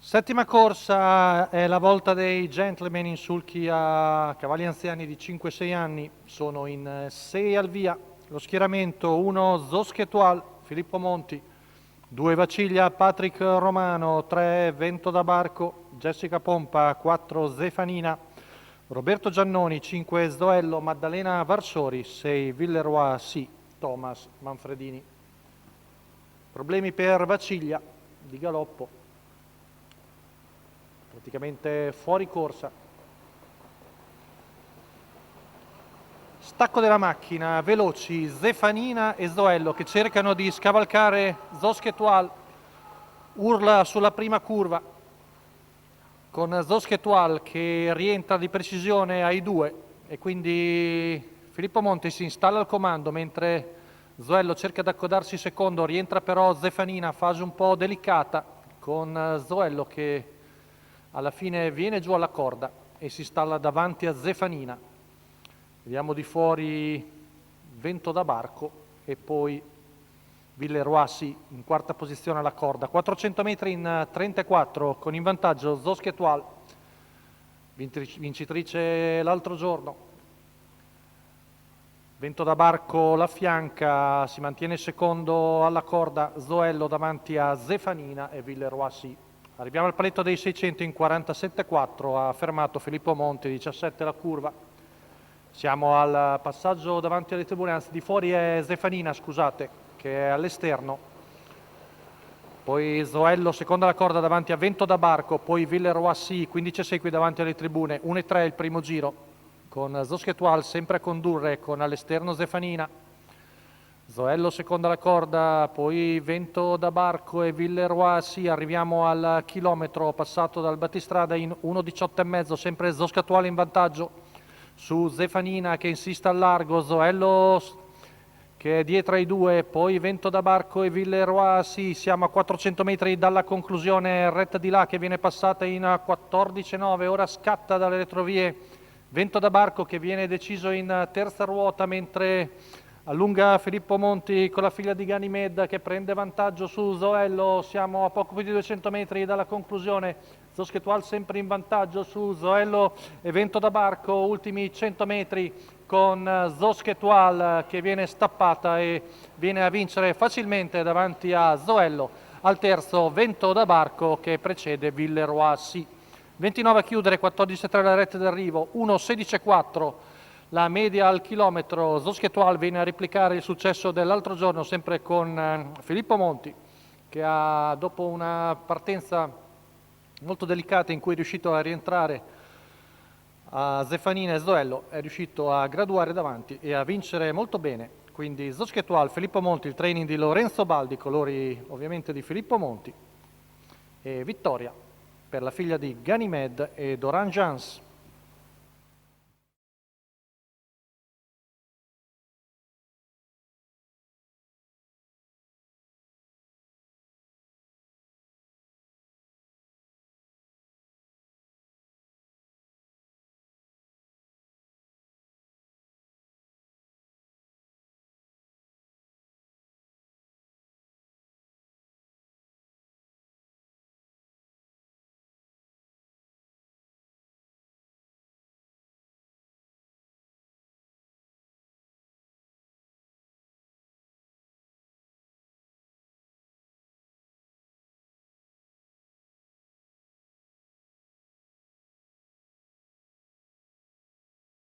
Settima corsa è la volta dei gentleman in sulchi a cavalli anziani di 5-6 anni. Sono in 6 al via. Lo schieramento: 1 Zoschetual, Filippo Monti, 2 Vaciglia, Patrick Romano, 3 Vento da Barco, Jessica Pompa, 4 Zefanina, Roberto Giannoni, 5 Zoello, Maddalena Varsori, 6 Villeroy, sì, Thomas Manfredini. Problemi per Vaciglia di galoppo, praticamente fuori corsa. Stacco della macchina, veloci Zefanina e Zoello che cercano di scavalcare Zoschetual, urla sulla prima curva con Zoschetual che rientra di precisione ai 2 e quindi Filippo Monti si installa al comando mentre Zoello cerca di accodarsi secondo, rientra però Zefanina, fase un po' delicata con Zoello che alla fine viene giù alla corda e si installa davanti a Zefanina. Vediamo di fuori Vento da Barco e poi Villeroy in quarta posizione alla corda. 400 metri in 34 con in vantaggio Zoschetual, vincitrice l'altro giorno. Vento da Barco la fianca, si mantiene secondo alla corda Zoello davanti a Zefanina e Villeroy. Arriviamo al paletto dei 600 in 47,4, ha fermato Filippo Monti, 17 la curva. Siamo al passaggio davanti alle tribune, anzi di fuori è Zefanina, scusate, che è all'esterno. Poi Zoello seconda la corda davanti a Vento da Barco, poi Villeroy 15,6 qui davanti alle tribune, 1,3 il primo giro, con Zoschetual sempre a condurre con all'esterno Zefanina. Zoello seconda la corda, poi Vento da Barco e Villeroy, arriviamo al chilometro passato dal battistrada in 1,18,5, sempre Zoschetual in vantaggio su Zefanina che insiste al largo, Zoello che è dietro ai 2, poi Vento da Barco e Villeroy, siamo a 400 metri dalla conclusione, retta di là che viene passata in 14,9, ora scatta dalle retrovie Vento da Barco che viene deciso in terza ruota mentre allunga Filippo Monti con la figlia di Ganymede che prende vantaggio su Zoello. Siamo a poco più di 200 metri dalla conclusione. Zoschetual sempre in vantaggio su Zoello e Vento da Barco. Ultimi 100 metri con Zoschetual che viene stappata e viene a vincere facilmente davanti a Zoello. Al terzo Vento da Barco che precede Villeroy. 29 a chiudere, 14,3 la retta d'arrivo, 1,16,4 la media al chilometro. Zoschetual viene a replicare il successo dell'altro giorno sempre con Filippo Monti che ha, dopo una partenza molto delicata in cui è riuscito a rientrare a Zefanina e Zoello, è riuscito a graduare davanti e a vincere molto bene. Quindi Zoschetual, Filippo Monti, il training di Lorenzo Baldi, colori ovviamente di Filippo Monti, e vittoria per la figlia di Ganymede e Doran Jans.